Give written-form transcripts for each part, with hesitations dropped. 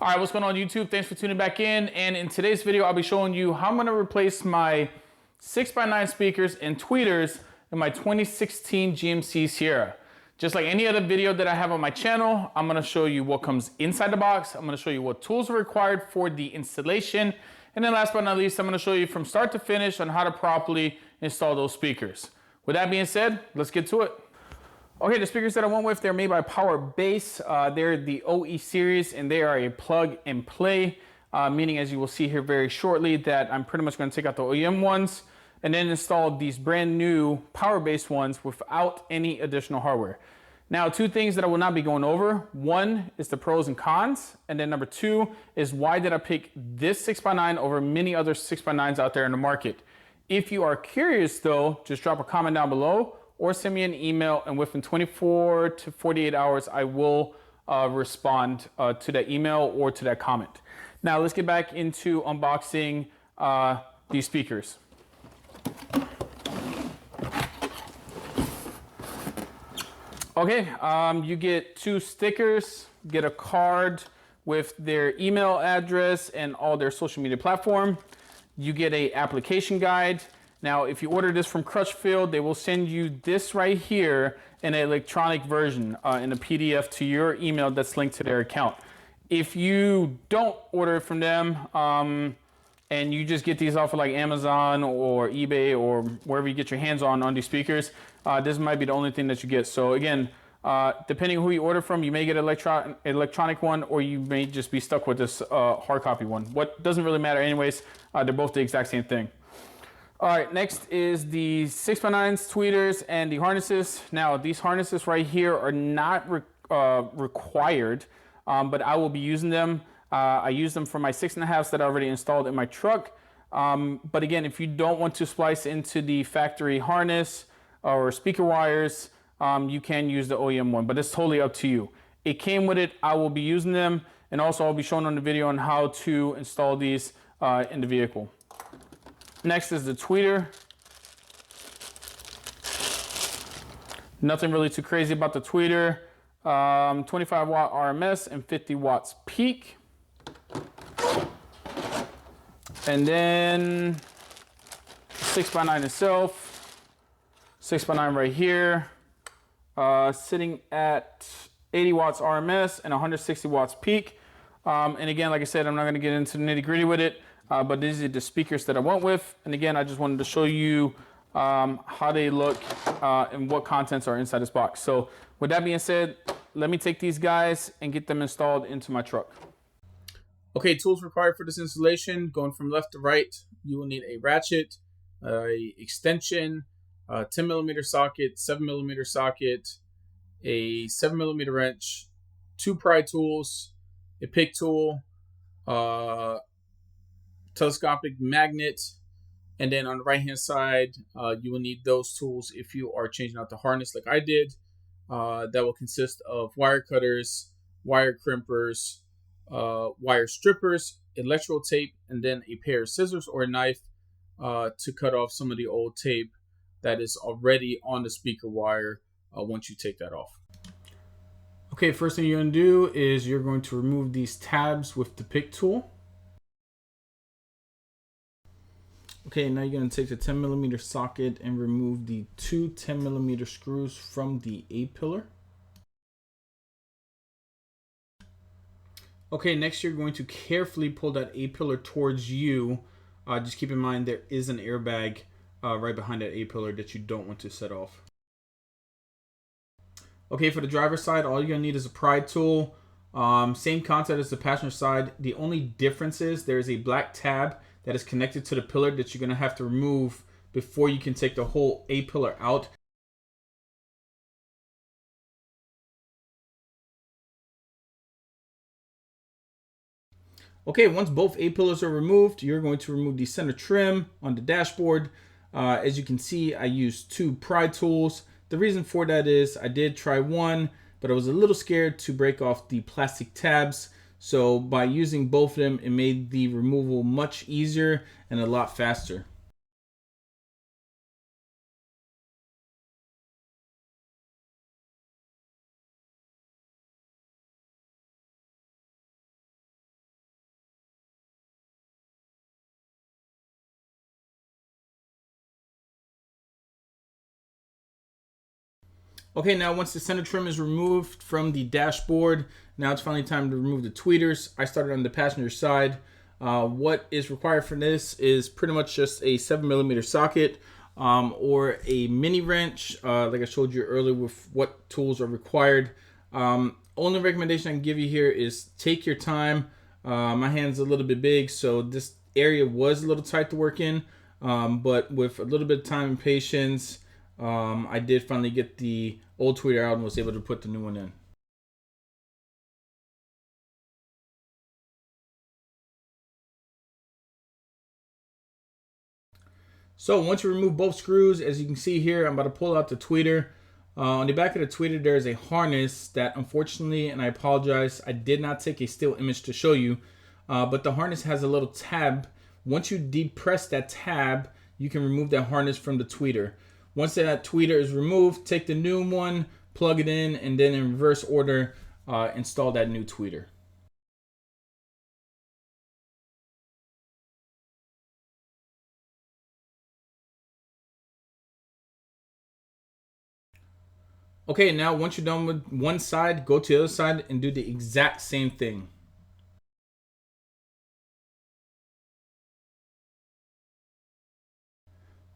All right, what's going on YouTube? Thanks for tuning back in. And in today's video, I'll be showing you how I'm gonna replace my 6x9 speakers and tweeters in my 2016 GMC Sierra. Just like any other video that I have on my channel, I'm gonna show you what comes inside the box. I'm gonna show you what tools are required for the installation. And then last but not least, I'm gonna show you from start to finish on how to properly install those speakers. With that being said, let's get to it. Okay, the speakers that I went with, they're made by Power Bass. They're the OE series and they are a plug and play, meaning as you will see here very shortly that I'm pretty much gonna take out the OEM ones and then install these brand new Power Bass ones without any additional hardware. Now, two things that I will not be going over. One is the pros and cons. And then number two is why did I pick this 6x9 over many other 6x9s out there in the market. If you are curious though, just drop a comment down below or send me an email, and within 24 to 48 hours, I will respond to that email or to that comment. Now let's get back into unboxing these speakers. Okay, you get two stickers, get a card with their email address and all their social media platform. You get a application guide. Now, if you order this from Crutchfield, they will send you this right here in an electronic version in a PDF to your email that's linked to their account. If you don't order it from them and you just get these off of like Amazon or eBay or wherever you get your hands on these speakers, this might be the only thing that you get. So again, depending on who you order from, you may get an electronic one or you may just be stuck with this hard copy one. What doesn't really matter anyways, they're both the exact same thing. All right, next is the 6x9s, tweeters, and the harnesses. Now, these harnesses right here are not required, but I will be using them. I use them for my 6.5s that I already installed in my truck. But again, if you don't want to splice into the factory harness or speaker wires, you can use the OEM one, but it's totally up to you. It came with it, I will be using them, and also I'll be showing on the video on how to install these in the vehicle. Next is the tweeter. Nothing really too crazy about the tweeter. 25 watt RMS and 50 watts peak. And then 6x9 itself. 6x9 right here. Sitting at 80 watts RMS and 160 watts peak. And again, like I said, I'm not gonna get into the nitty gritty with it. But these are the speakers that I went with. And again, I just wanted to show you how they look and what contents are inside this box. So with that being said, let me take these guys and get them installed into my truck. Okay, tools required for this installation. Going from left to right, you will need a ratchet, a extension, a 10mm socket, 7mm socket, a 7mm wrench, two pry tools, a pick tool, telescopic magnet, and then on the right hand side you will need those tools if you are changing out the harness like I did. That will consist of wire cutters, wire crimpers, wire strippers, electrical tape, and then a pair of scissors or a knife to cut off some of the old tape that is already on the speaker wire once you take that off. Okay, first thing you're going to do is you're going to remove these tabs with the pick tool. Okay, now you're going to take the 10mm socket and remove the two 10mm screws from the A-pillar. Okay, next you're going to carefully pull that A-pillar towards you. Just keep in mind there is an airbag right behind that A-pillar that you don't want to set off. Okay, for the driver's side, all you're going to need is a pry tool. Same concept as the passenger side. The only difference is there is a black tab that is connected to the pillar that you're going to have to remove before you can take the whole A-pillar out. Okay, once both A-pillars are removed, you're going to remove the center trim on the dashboard. As you can see, I used two pry tools. The reason for that is I did try one, but I was a little scared to break off the plastic tabs. So by using both of them, it made the removal much easier and a lot faster. Okay, now once the center trim is removed from the dashboard, now it's finally time to remove the tweeters. I started on the passenger side. What is required for this is pretty much just a 7mm socket or a mini wrench, like I showed you earlier with what tools are required. Only recommendation I can give you here is take your time. My hand's a little bit big, so this area was a little tight to work in, but with a little bit of time and patience, I did finally get the old tweeter out and was able to put the new one in. So once you remove both screws, as you can see here, I'm about to pull out the tweeter. On the back of the tweeter, there is a harness that unfortunately, and I apologize, I did not take a still image to show you, but the harness has a little tab. Once you depress that tab, you can remove that harness from the tweeter. Once that tweeter is removed, take the new one, plug it in, and then in reverse order, install that new tweeter. Okay, now once you're done with one side, go to the other side and do the exact same thing.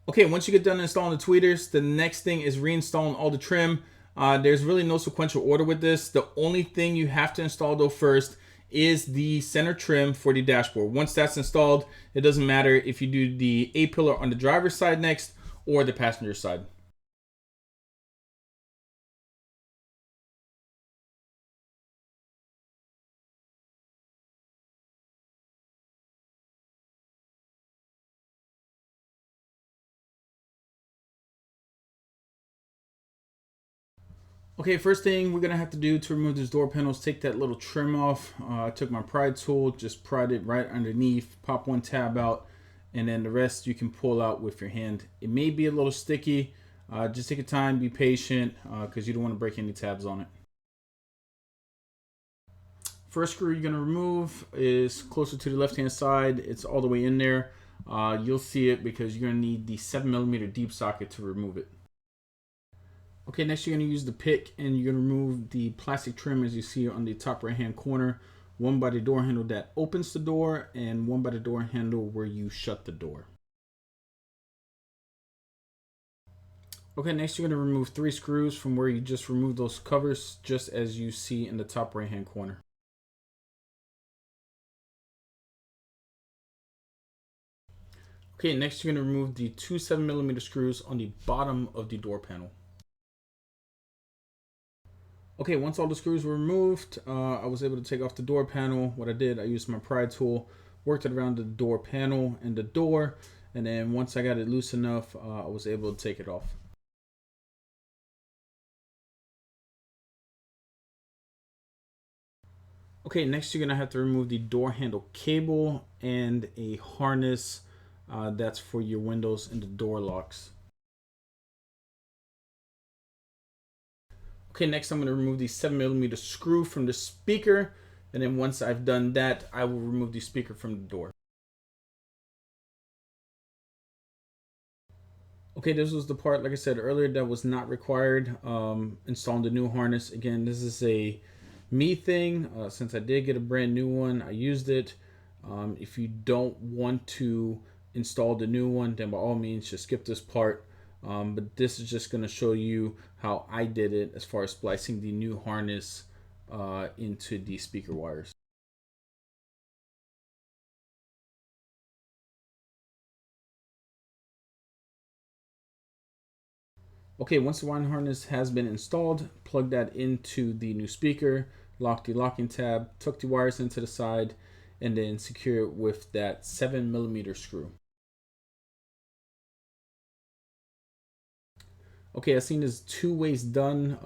Okay, once you get done installing the tweeters, the next thing is reinstalling all the trim. There's really no sequential order with this. The only thing you have to install though first is the center trim for the dashboard. Once that's installed, it doesn't matter if you do the A-pillar on the driver's side next or the passenger side. Okay, first thing we're gonna have to do to remove this door panel is take that little trim off. I took my pry tool, just pried it right underneath, pop one tab out, and then the rest you can pull out with your hand. It may be a little sticky. Just take your time, be patient, because you don't want to break any tabs on it. First screw you're gonna remove is closer to the left-hand side. It's all the way in there. You'll see it because you're gonna need the 7mm deep socket to remove it. Okay, next you're going to use the pick and you're going to remove the plastic trim as you see on the top right hand corner. One by the door handle that opens the door and one by the door handle where you shut the door. Okay, next you're going to remove 3 screws from where you just removed those covers, just as you see in the top right hand corner. Okay, next you're going to remove the 2 7mm screws on the bottom of the door panel. Okay, once all the screws were removed, I was able to take off the door panel. What I did, I used my pry tool, worked it around the door panel and the door, and then once I got it loose enough, I was able to take it off. Okay, next you're gonna have to remove the door handle cable and a harness that's for your windows and the door locks. Okay, next I'm going to remove the 7mm screw from the speaker, and then once I've done that, I will remove the speaker from the door. Okay, this was the part, like I said earlier, that was not required. Installing the new harness. Again, this is a me thing. Since I did get a brand new one, I used it. If you don't want to install the new one, then by all means, just skip this part. But this is just going to show you how I did it as far as splicing the new harness into the speaker wires. Okay, once the wiring harness has been installed, plug that into the new speaker, lock the locking tab, tuck the wires into the side, and then secure it with that 7mm screw. Okay, I've seen this 2 ways done.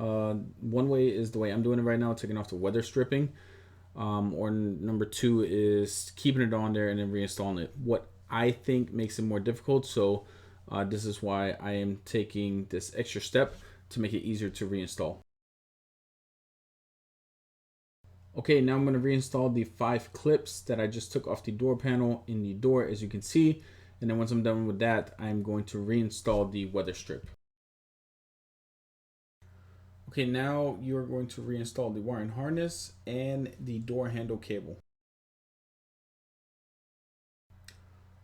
One way is the way I'm doing it right now, taking off the weather stripping. Or number 2 is keeping it on there and then reinstalling it. What I think makes it more difficult, so this is why I am taking this extra step to make it easier to reinstall. Okay, now I'm going to reinstall the 5 clips that I just took off the door panel in the door, as you can see. And then once I'm done with that, I'm going to reinstall the weather strip. Okay, now you're going to reinstall the wiring harness and the door handle cable.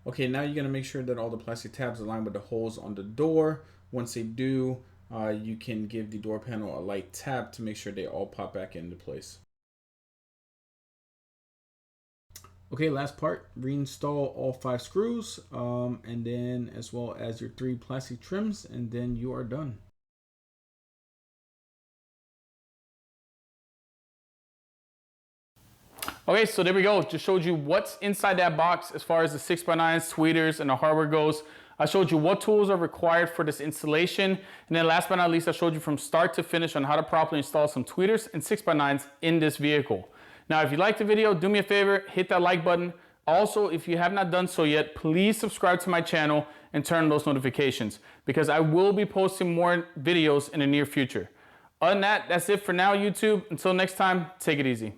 Okay, now you're gonna make sure that all the plastic tabs align with the holes on the door. Once they do, you can give the door panel a light tap to make sure they all pop back into place. Okay, last part, reinstall all 5 screws, and then as well as your 3 plastic trims, and then you are done. Okay, so there we go. Just showed you what's inside that box as far as the 6x9s, tweeters, and the hardware goes. I showed you what tools are required for this installation. And then last but not least, I showed you from start to finish on how to properly install some tweeters and 6x9s in this vehicle. Now, if you liked the video, do me a favor, hit that like button. Also, if you have not done so yet, please subscribe to my channel and turn on those notifications because I will be posting more videos in the near future. Other than that, that's it for now, YouTube. Until next time, take it easy.